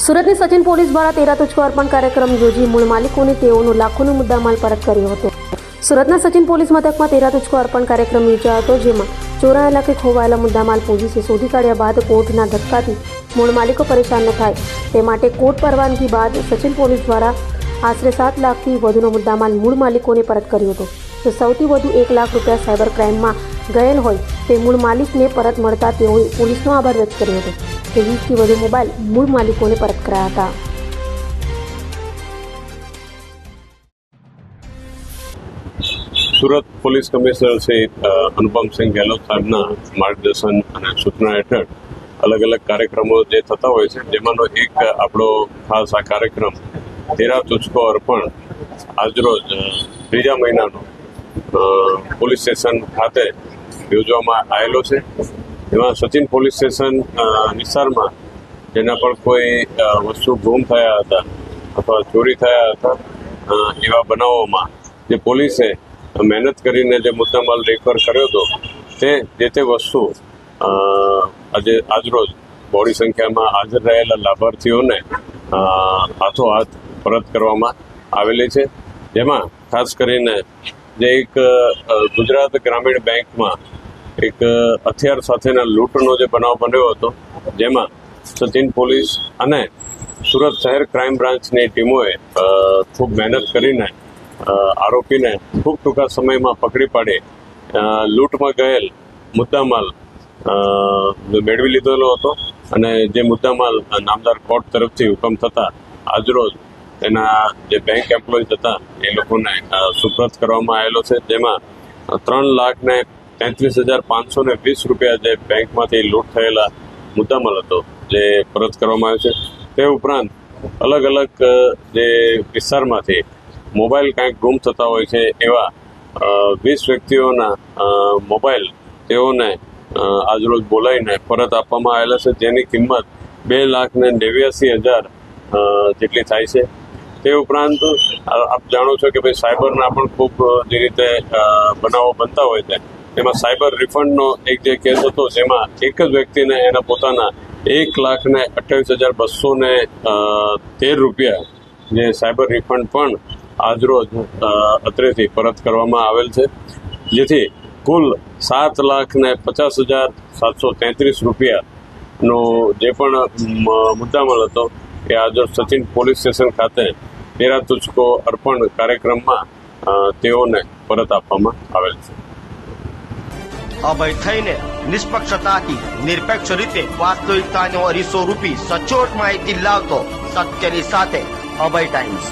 સુરતની સચિન પોલીસ દ્વારા 13 તુચકો અર્પણ કાર્યક્રમ યોજી મૂળ માલિકોને તેઓનો લાખોનો મુદ્દામાલ પરત કર્યો હતો। સુરતના સચિન પોલીસ મથકમાં 13 તુચકો અર્પણ કાર્યક્રમ યોજાયો હતો, જેમાં ચોરાયેલા કે ખોવાયેલા મુદ્દામાલ પોલીસે શોધી કાઢ્યા બાદ કોર્ટના ધક્કાથી મૂળ માલિકો પરેશાન ન થાય તે માટે કોર્ટ પરવાનગી બાદ સચિન પોલીસ દ્વારા આશરે 7 લાખથી વધુનો મુદ્દામાલ મૂળ માલિકોને પરત કર્યો હતો। તો સૌથી વધુ 1 લાખ રૂપિયા સાયબર ક્રાઇમમાં ગયેલ હોય તે મૂળ માલિકને પરત મળતા તેઓએ પોલીસનો આભાર વ્યક્ત કર્યો હતો। 20થી વધુ મોબાઈલ મૂળ માલિકોને પરત કરાયા હતા। સુરત પોલીસ કમિશનર શ્રી અનુપમસિંહ ગેહલોત સાહેબના માર્ગદર્શન અને સૂચના હેઠળ અલગ અલગ કાર્યક્રમો જે થતા હોય છે, જેમાંનો એક આપણો ખાસ આ કાર્યક્રમ 13 તુચકો અર્પણ આજરોજ 3જા મહિનાનો પોલીસ સ્ટેશન ખાતે યોજવામાં આવેલો છે। એમાં સચિન પોલીસ સ્ટેશન વિસ્તારમાં જેના પણ કોઈ વસ્તુ ગુમ થયા હતા અથવા ચોરી થયા હતા એવા બનાવોમાં જે પોલીસે મહેનત કરીને જે મુદ્દામાલ રિકવર કર્યો હતો તે વસ્તુ આજરોજ બહોળી સંખ્યામાં હાજર રહેલા લાભાર્થીઓને હાથોહાથ પરત કરવામાં આવેલી છે। જેમાં ખાસ કરીને જે એક ગુજરાત ગ્રામીણ બેંકમાં એક હથિયાર સાથેના લૂંટનો જે બનાવ બન્યો હતો, જેમાં સચિન પોલીસ અને સુરત શહેર ક્રાઇમ બ્રાન્ચની ટીમોએ ખૂબ મહેનત કરીને આરોપીને ખૂબ ટૂંકા સમયમાં પકડી પાડી લૂંટમાં ગયેલ મુદ્દામાલ મેળવી લીધેલો હતો અને જે મુદ્દામાલ નામદાર કોર્ટ તરફથી હુકમ થતા આજરોજ એના જે બેંક એમ્પ્લોઈઝ હતા એ લોકોને સુપ્રત કરવામાં આવેલો છે, જેમાં 3,33,520 રૂપિયા જે બેંકમાંથી લૂંટ થયેલા મુદ્દામાલ હતો જે પરત કરવામાં આવ્યો છે। તે ઉપરાંત અલગ અલગ જે વિસ્તારમાંથી મોબાઈલ કાંઈક ગુમ થતા હોય છે એવા 20 વ્યક્તિઓના મોબાઈલ તેઓને આજરોજ બોલાવીને પરત આપવામાં આવેલા છે, જેની કિંમત 2,89,000 જેટલી થાય છે। તે ઉપરાંત આપ જાણો છો કે ભાઈ સાયબરના પણ ખૂબ જે રીતે બનાવો બનતા હોય છે, એમાં સાયબર રિફંડનો એક જે કેસ હતો, જેમાં એક જ વ્યક્તિને એના પોતાના 1,28,213 રૂપિયા જે સાયબર રિફંડ પણ આજરોજ અત્રેથી પરત કરવામાં આવેલ છે, જેથી કુલ 7,50,733 રૂપિયાનો જે પણ મુદ્દામાલ હતો એ આજરોજ સચિન પોલીસ સ્ટેશન ખાતે 13 તુચકો અર્પણ કાર્યક્રમમાં તેઓને પરત આપવામાં આવેલ છે। અભય થઈને નિષ્પક્ષતાથી નિરપેક્ષ રીતે વાસ્તવિકતાનો અરીસો રૂપી સચોટ માહિતી લાવતો સત્યની સાથે અભય ટાઈમ્સ।